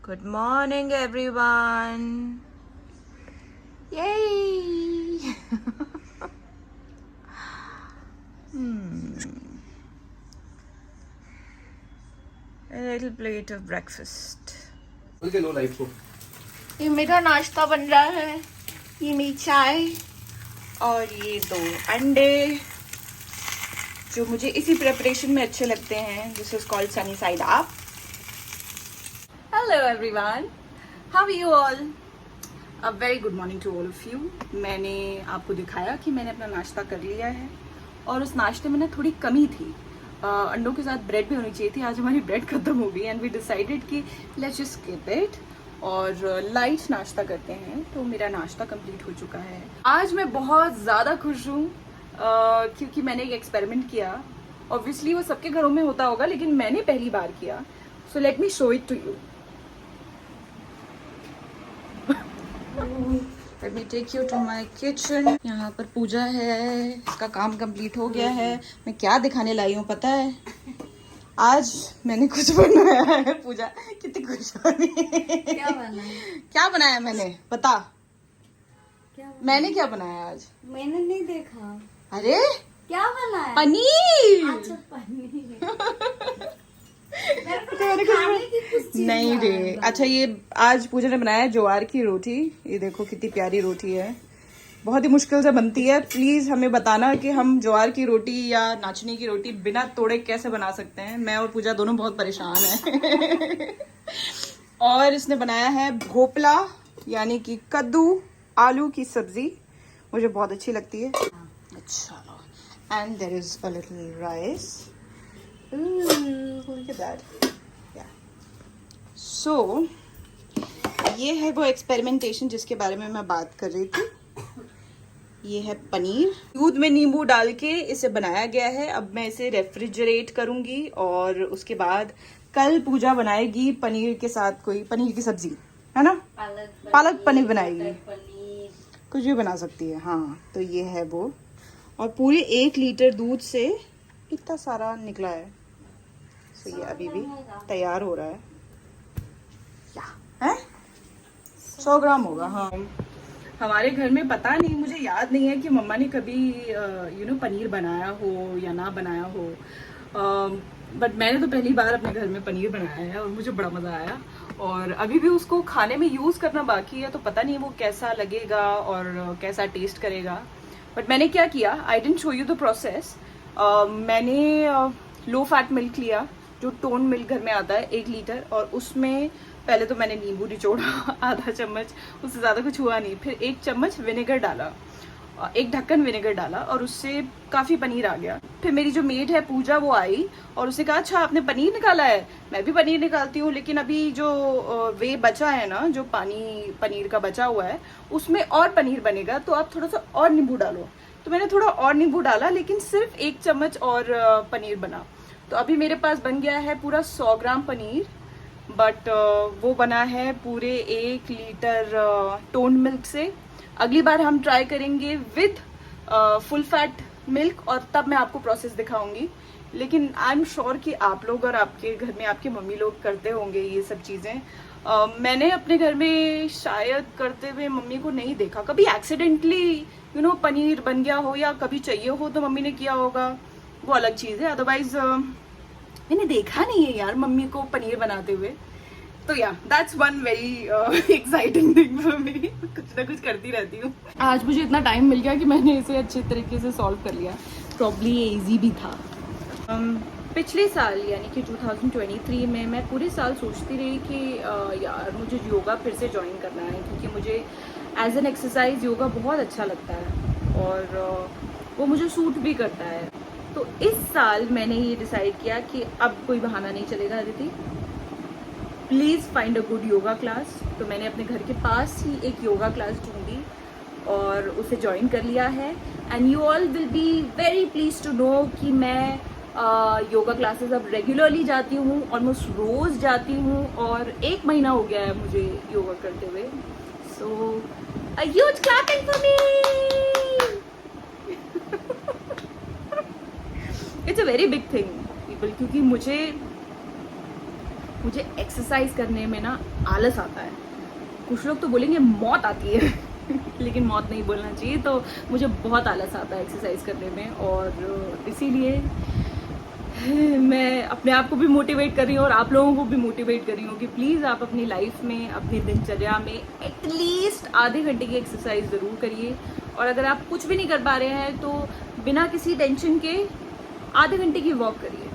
Good morning, everyone. Yay! A little plate of breakfast. Low life को। ये मेरा नाश्ता बन रहा है, ये मेरी चाय और ये 2 अंडे जो मुझे इसी प्रिपरेशन में अच्छे लगते हैं. This is called sunny side up. Hello everyone, how are you all? A very good morning to all of you. मैंने आपको दिखाया कि मैंने अपना नाश्ता कर लिया है और उस नाश्ते में ना थोड़ी कमी थी. अंडों के साथ ब्रेड भी होनी चाहिए थी. आज हमारी ब्रेड खत्म हो गई एंड वी डिसाइडेड कि लेट्स जस्ट स्किप इट और लाइट नाश्ता करते हैं. तो मेरा नाश्ता कंप्लीट हो चुका है. आज मैं बहुत ज़्यादा खुश हूँ क्योंकि मैंने एक एक्सपेरिमेंट किया. ऑब्वियसली वो सबके घरों में होता होगा लेकिन मैंने पहली बार किया. So let me show it to you. Let me take you to my kitchen. यहाँ पर पूजा है, इसका काम कंप्लीट हो गया है. मैं क्या दिखाने लाई हूँ पता है? आज मैंने कुछ बनाया है. पूजा कितनी खुश हो रही है. क्या बनाया मैंने बता. मैंने क्या बनाया आज? मैंने नहीं देखा. अरे क्या बनाया? पनीर. अच्छा पनीर. नहीं रे. अच्छा ये आज पूजा ने बनाया है ज्वार की रोटी. ये देखो कितनी प्यारी रोटी है. बहुत ही मुश्किल से बनती है. प्लीज हमें बताना कि हम ज्वार की रोटी या नाचनी की रोटी बिना तोड़े कैसे बना सकते हैं. मैं और पूजा दोनों बहुत परेशान हैं. और इसने बनाया है भोपला यानी कि कद्दू आलू की सब्जी. मुझे बहुत अच्छी लगती है. अच्छा and there is a little rice. Look at that. Yeah. So, ये है वो एक्सपेरिमेंटेशन जिसके बारे में मैं बात कर रही थी. ये है पनीर. दूध में नींबू डाल के इसे बनाया गया है. अब मैं इसे रेफ्रिजरेट करूंगी और उसके बाद कल पूजा बनाएगी पनीर के साथ कोई पनीर की सब्जी है ना. पालक पनीर बनाएगी. कुछ भी बना सकती है. हाँ तो ये है वो. और पूरे 1 लीटर दूध से इतना सारा निकला है. तो ये अभी भी तैयार हो रहा है. क्या है? 100 ग्राम होगा. हाँ हमारे घर में पता नहीं, मुझे याद नहीं है कि मम्मा ने कभी पनीर बनाया हो या ना बनाया हो. बट मैंने तो पहली बार अपने घर में पनीर बनाया है और मुझे बड़ा मज़ा आया. और अभी भी उसको खाने में यूज़ करना बाकी है. तो पता नहीं वो कैसा लगेगा और कैसा टेस्ट करेगा. बट मैंने क्या किया, I didn't show you the process. मैंने लो फैट मिल्क लिया जो टोन मिल्क घर में आता है 1 लीटर. और उसमें पहले तो मैंने नींबू निचोड़ा आधा चम्मच. उससे ज़्यादा कुछ हुआ नहीं. फिर 1 चम्मच विनेगर डाला, 1 ढक्कन विनेगर डाला और उससे काफ़ी पनीर आ गया. फिर मेरी जो मेड है पूजा वो आई और उसने कहा अच्छा आपने पनीर निकाला है. मैं भी पनीर निकालती हूँ लेकिन अभी जो वे बचा है ना, जो पानी पनीर का बचा हुआ है उसमें और पनीर बनेगा तो आप थोड़ा सा और नींबू डालो. तो मैंने थोड़ा और नींबू डाला लेकिन सिर्फ 1 चम्मच और पनीर बना. तो अभी मेरे पास बन गया है पूरा 100 ग्राम पनीर. बट वो बना है पूरे 1 लीटर टोन मिल्क से. अगली बार हम ट्राई करेंगे विद फुल फैट मिल्क और तब मैं आपको प्रोसेस दिखाऊंगी. लेकिन आई एम श्योर कि आप लोग और आपके घर में आपके मम्मी लोग करते होंगे ये सब चीज़ें. मैंने अपने घर में शायद करते हुए मम्मी को नहीं देखा. कभी एक्सीडेंटली पनीर बन गया हो या कभी चाहिए हो तो मम्मी ने किया होगा, वो अलग चीज़ है. अदरवाइज मैंने देखा नहीं है यार मम्मी को पनीर बनाते हुए. तो या that's one very exciting thing for me. कुछ ना कुछ करती रहती हूँ. आज मुझे इतना टाइम मिल गया कि मैंने इसे अच्छे तरीके से सॉल्व कर लिया. प्रॉब्ली ये ईजी भी था. पिछले साल यानी कि 2023 में मैं पूरे साल सोचती रही कि यार मुझे योगा फिर से ज्वाइन करना है क्योंकि मुझे एज एन एक्सरसाइज योगा बहुत अच्छा लगता है और वो मुझे सूट भी करता है. तो इस साल मैंने ये डिसाइड किया कि अब कोई बहाना नहीं चलेगा Aditi, please find a good yoga class. तो मैंने अपने घर के पास ही एक योगा क्लास ढूंढी और उसे ज्वाइन कर लिया है. And you all will be very please to know कि मैं योगा क्लासेस अब रेगुलरली जाती हूँ, ऑलमोस्ट रोज़ जाती हूँ और 1 महीना हो गया है मुझे योगा करते हुए. So a huge clapping for me. It's a very big thing people, क्योंकि मुझे मुझे एक्सरसाइज करने में ना आलस आता है। कुछ लोग तो बोलेंगे मौत आती है लेकिन मौत नहीं बोलना चाहिए। तो मुझे बहुत आलस आता है एक्सरसाइज करने में, और इसीलिए मैं अपने आप को भी मोटिवेट कर रही हूँ और आप लोगों को भी मोटिवेट कर रही हूँ कि प्लीज़ आप अपनी लाइफ में, अपनी दिनचर्या में एटलीस्ट आधे घंटे की एक्सरसाइज ज़रूर करिए। और अगर आप कुछ भी नहीं कर पा रहे हैं तो बिना किसी टेंशन के आधे घंटे की वॉक करिए।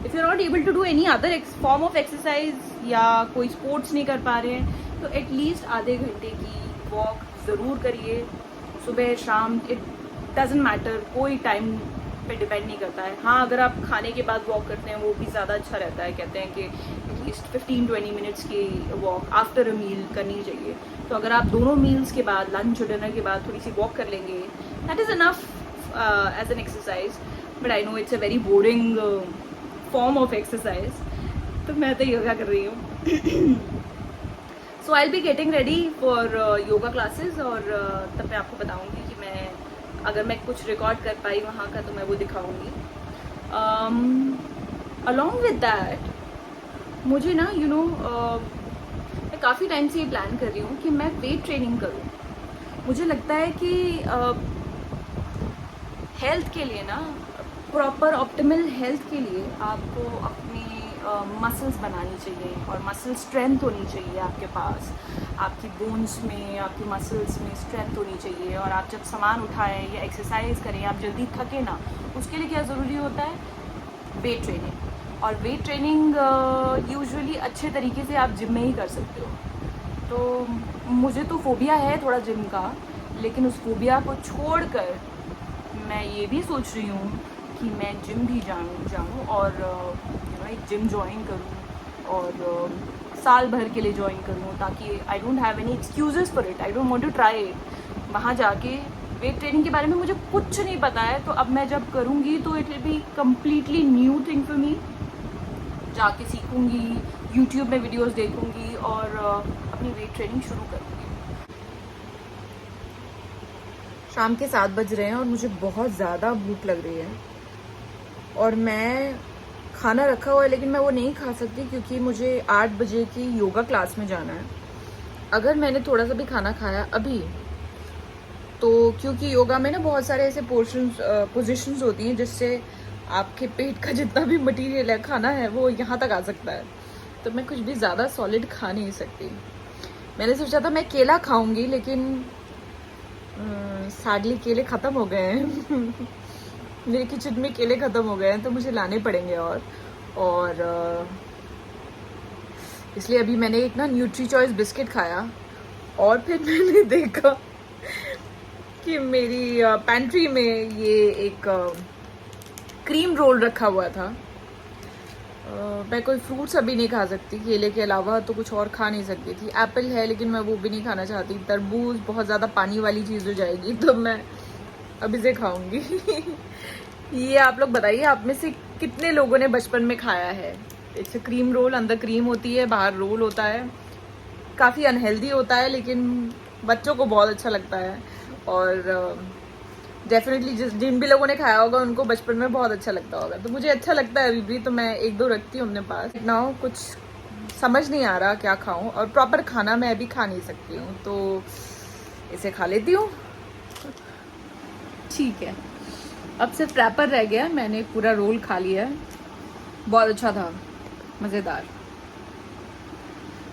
If you are not able to do any other form of exercise या कोई स्पोर्ट्स नहीं कर पा रहे हैं तो एटलीस्ट आधे घंटे की वॉक ज़रूर करिए, सुबह शाम। इट डजेंट मैटर, कोई टाइम पे डिपेंड नहीं करता है। हाँ, अगर आप खाने के बाद वॉक करते हैं वो भी ज़्यादा अच्छा रहता है। कहते हैं कि एटलीस्ट 15-20 मिनट्स की वॉक आफ्टर अ मील करनी चाहिए। तो अगर आप दोनों मील्स के बाद, लंच और डिनर के बाद थोड़ी सी वॉक कर लेंगे, that is enough as an exercise. But I know it's a very boring form of exercise, तो मैं तो योगा कर रही हूँ। So I will be getting ready for yoga classes, और तब मैं आपको बताऊँगी कि मैं, अगर मैं कुछ रिकॉर्ड कर पाई वहाँ का तो मैं वो दिखाऊंगी। अलॉन्ग विद दैट मुझे ना मैं काफ़ी टाइम से ये प्लान कर रही हूँ कि मैं वेट ट्रेनिंग करूँ। मुझे लगता है कि हेल्थ के लिए ना, प्रॉपर ऑप्टिमल हेल्थ के लिए आपको अपनी मसल्स बनानी चाहिए और मसल स्ट्रेंथ होनी चाहिए आपके पास। आपकी बोन्स में, आपकी मसल्स में स्ट्रेंथ होनी चाहिए। और आप जब सामान उठाएं या एक्सरसाइज करें, आप जल्दी थके ना, उसके लिए क्या ज़रूरी होता है? Weight training. और वेट ट्रेनिंग यूजुअली अच्छे तरीके से आप जिम में ही कर सकते हो। तो मुझे तो फोबिया है थोड़ा जिम का, लेकिन उस फोबिया को छोड़कर मैं ये भी सोच रही हूँ कि मैं जिम भी जाऊँ और एक जिम ज्वाइन करूँ और साल भर के लिए ज्वाइन करूँ, ताकि I don't have any excuses for it. I don't want to try it. वहाँ जाके वेट ट्रेनिंग के बारे में मुझे कुछ नहीं पता है, तो अब मैं जब करूँगी तो it will be completely new thing for me. जाके सीखूँगी, यूट्यूब में वीडियोस देखूँगी और अपनी वेट ट्रेनिंग शुरू करूँगी। शाम के 7 बज रहे हैं और मुझे बहुत ज़्यादा भूख लग रही है और मैं खाना रखा हुआ है, लेकिन मैं वो नहीं खा सकती क्योंकि मुझे 8 बजे की योगा क्लास में जाना है। अगर मैंने थोड़ा सा भी खाना खाया अभी तो, क्योंकि योगा में ना बहुत सारे ऐसे पोजीशंस होती हैं जिससे आपके पेट का जितना भी मटेरियल है, खाना है, वो यहाँ तक आ सकता है। तो मैं कुछ भी ज़्यादा सॉलिड खा नहीं सकती। मैंने सोचा था मैं केला खाऊंगी, लेकिन सैडली केले ख़त्म हो गए हैं मेरे किचन में केले ख़त्म हो गए हैं, तो मुझे लाने पड़ेंगे। और इसलिए अभी मैंने एक ना न्यूट्री चॉइस बिस्किट खाया और फिर मैंने देखा कि मेरी पैंट्री में ये एक क्रीम रोल रखा हुआ था। मैं कोई फ्रूट्स अभी नहीं खा सकती, केले के अलावा तो कुछ और खा नहीं सकती थी। एप्पल है लेकिन मैं वो भी नहीं खाना चाहती। तरबूज बहुत ज़्यादा पानी वाली चीज़ हो जाएगी, तो मैं अभी से खाऊंगी ये आप लोग बताइए, आप में से कितने लोगों ने बचपन में खाया है? इट्स क्रीम रोल, अंदर क्रीम होती है, बाहर रोल होता है। काफ़ी अनहेल्दी होता है लेकिन बच्चों को बहुत अच्छा लगता है। और डेफिनेटली जिन भी लोगों ने खाया होगा उनको बचपन में बहुत अच्छा लगता होगा। तो मुझे अच्छा लगता है अभी भी, तो मैं 1-2 रखती हूँ अपने पास। ना कुछ समझ नहीं आ रहा क्या खाऊं, और प्रॉपर खाना मैं अभी खा नहीं सकती हूँ, तो इसे खा लेती हूँ। ठीक है, अब सिर्फ रैपर रह गया। मैंने पूरा रोल खा लिया है, बहुत अच्छा था, मज़ेदार।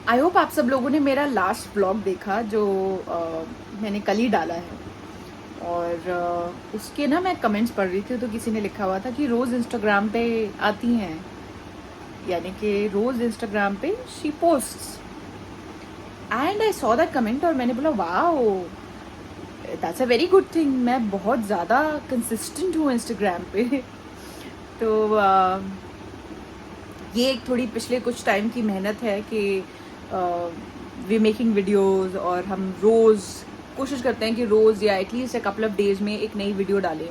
आई होप आप सब लोगों ने मेरा लास्ट व्लॉग देखा जो मैंने कल ही डाला है। और उसके ना मैं कमेंट्स पढ़ रही थी, तो किसी ने लिखा हुआ था कि रोज़ इंस्टाग्राम पे आती हैं, यानी कि रोज़ इंस्टाग्राम पे she posts. And I saw that comment और मैंने बोला wow, that's a very good thing. मैं बहुत ज़्यादा कंसिस्टेंट हूँ इंस्टाग्राम पे तो ये एक थोड़ी पिछले कुछ टाइम की मेहनत है कि वी मेकिंग वीडियोज़, और हम रोज़ कोशिश करते हैं कि रोज़ या at least a couple of days में एक नई वीडियो डालें।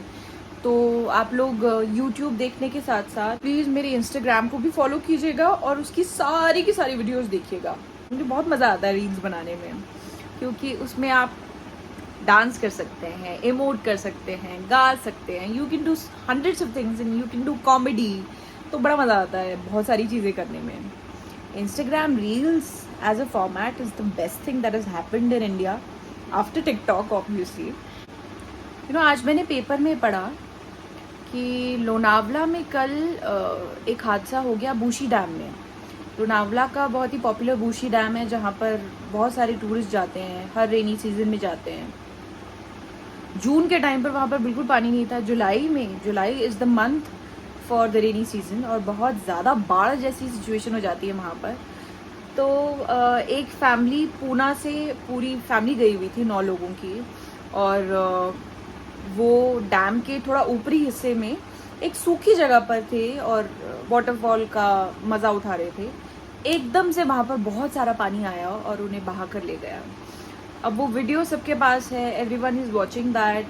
तो आप लोग यूट्यूब देखने के साथ साथ प्लीज़ मेरे इंस्टाग्राम को भी फॉलो कीजिएगा और उसकी सारी की सारी वीडियोस देखिएगा। मुझे बहुत मज़ा आता है रील्स बनाने में, क्योंकि उसमें आप डांस कर सकते हैं, इमोट कर सकते हैं, गा सकते हैं। You can do hundreds of things and you can do comedy, तो बड़ा मज़ा आता है बहुत सारी चीज़ें करने में. Instagram Reels as a format is the best thing that has happened in India after TikTok obviously. You know, आज मैंने पेपर में पढ़ा कि लोनावला में कल एक हादसा हो गया बूशी डैम में. लोनावला का बहुत ही पॉपुलर बूशी डैम है जहाँ पर बहुत सारे टूरिस्ट जाते हैं, हर रेनी सीजन में जाते हैं. जून के टाइम पर वहाँ पर बिल्कुल पानी नहीं था. जुलाई is the month for the rainy season और बहुत ज़्यादा बाढ़ जैसी सिचुएशन हो जाती है वहाँ पर. तो एक फैमिली पूना से पूरी फैमिली गई हुई थी 9 लोगों की और वो डैम के थोड़ा ऊपरी हिस्से में एक सूखी जगह पर थे और वाटरफॉल का मज़ा उठा रहे थे. एकदम से वहाँ पर बहुत सारा पानी आया और उन्हें बहा कर ले गया. अब वो वीडियो सबके पास है, everyone is watching that.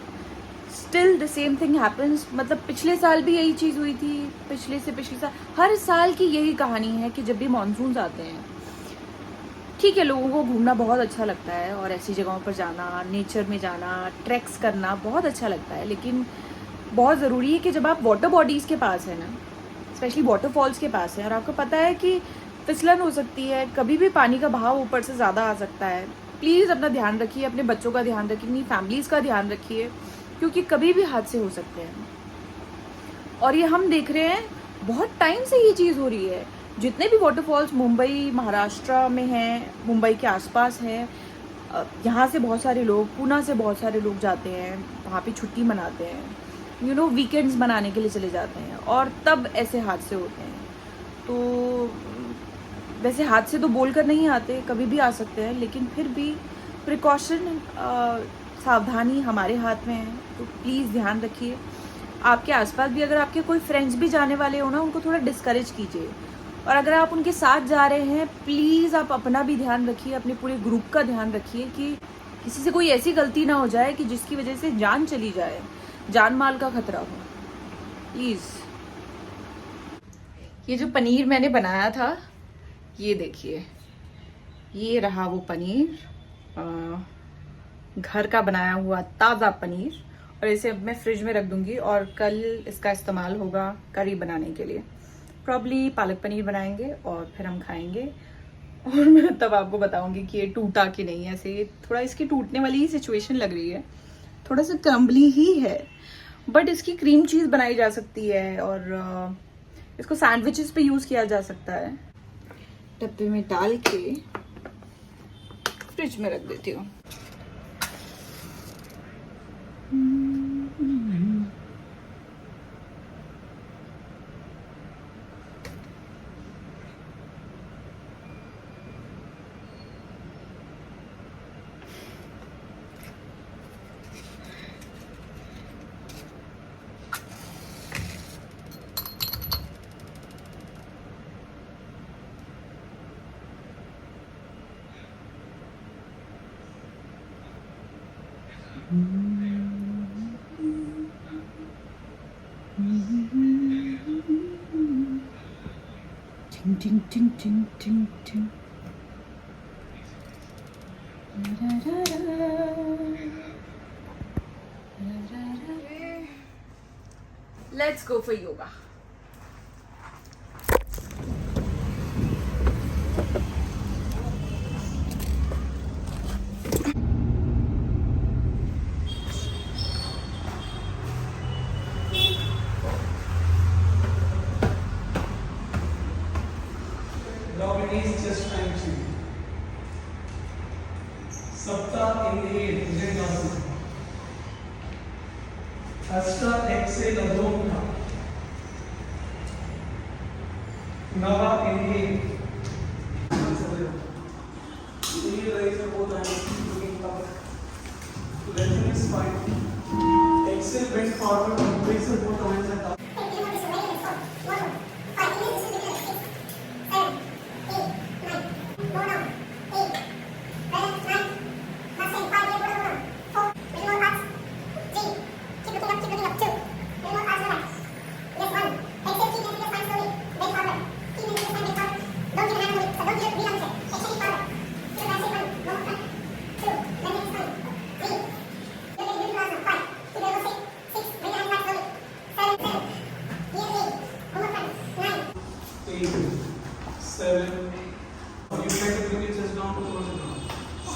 Still the same thing happens. मतलब पिछले साल भी यही चीज़ हुई थी, पिछले साल, हर साल की यही कहानी है कि जब भी मानसून आते हैं, ठीक है, लोगों को घूमना बहुत अच्छा लगता है और ऐसी जगहों पर जाना, नेचर में जाना, ट्रैक्स करना बहुत अच्छा लगता है. लेकिन बहुत ज़रूरी है कि जब आप वाटर बॉडीज़ के पास है ना, स्पेशली वाटरफॉल्स के पास है और आपको पता है कि फिसलन हो सकती है, कभी भी पानी का बहाव ऊपर से ज़्यादा आ सकता है, प्लीज़ अपना ध्यान रखिए, अपने बच्चों का ध्यान रखिए, अपनी फैमिलीज़ का ध्यान रखिए, क्योंकि कभी भी हादसे हो सकते हैं. और ये हम देख रहे हैं बहुत टाइम से ये चीज़ हो रही है. जितने भी वाटरफॉल्स मुंबई महाराष्ट्र में हैं, मुंबई के आसपास हैं, यहाँ से बहुत सारे लोग, पूना से बहुत सारे लोग जाते हैं, वहाँ पे छुट्टी मनाते हैं, यू नो, वीकेंड्स मनाने के लिए चले जाते हैं और तब ऐसे हादसे होते हैं. तो वैसे हादसे तो बोल कर नहीं आते, कभी भी आ सकते हैं, लेकिन फिर भी प्रिकॉशन, सावधानी हमारे हाथ में है. तो प्लीज़ ध्यान रखिए. आपके आसपास भी अगर आपके कोई फ्रेंड्स भी जाने वाले हो ना, उनको थोड़ा डिस्करेज कीजिए. और अगर आप उनके साथ जा रहे हैं, प्लीज़ आप अपना भी ध्यान रखिए, अपने पूरे ग्रुप का ध्यान रखिए कि किसी से कोई ऐसी गलती ना हो जाए कि जिसकी वजह से जान चली जाए, जान माल का खतरा हो. प्लीज़. ये जो पनीर मैंने बनाया था, ये देखिए, ये रहा वो पनीर, घर का बनाया हुआ ताज़ा पनीर. और इसे अब मैं फ्रिज में रख दूंगी और कल इसका इस्तेमाल होगा करी बनाने के लिए. प्रॉब्ली पालक पनीर बनाएंगे और फिर हम खाएंगे और मैं तब आपको बताऊंगी कि ये टूटा कि नहीं. ऐसे थोड़ा इसकी टूटने वाली ही सिचुएशन लग रही है, थोड़ा सा क्रम्बली ही है, बट इसकी क्रीम चीज़ बनाई जा सकती है और इसको सैंडविचेस पे यूज़ किया जा सकता है. डब्बे में डाल के फ्रिज में रख देती हूँ. Ting, ting, ting, ting, ting. Let's go for yoga. Is just trying to Sapta inhale, Jai Hasta exhale, Adhomka. Nava inhale. Inhale, raise your both hands, looking up. Lengthen your spine. Exhale, bend forward, raise your both hands and up.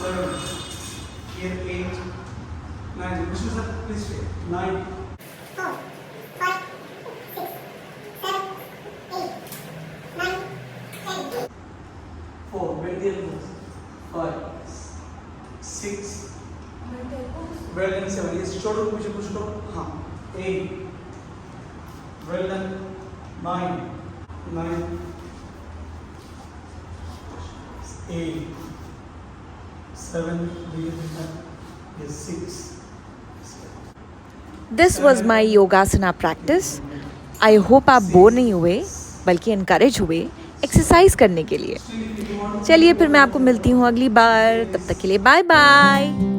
7. Here 8, 9. Vishnu sir, please stay. 9. 4. Bend the elbows. 5, 6. Well done. 7. Yes, shoulder push it up. 8. Well done. 9. 9. 8. 7. Yes, 6. This was my योगासना practice. I hope आप bore नहीं हुए बल्कि encourage हुए exercise करने के लिए. चलिए फिर मैं आपको मिलती हूँ अगली बार. तब तक के लिए बाय बाय.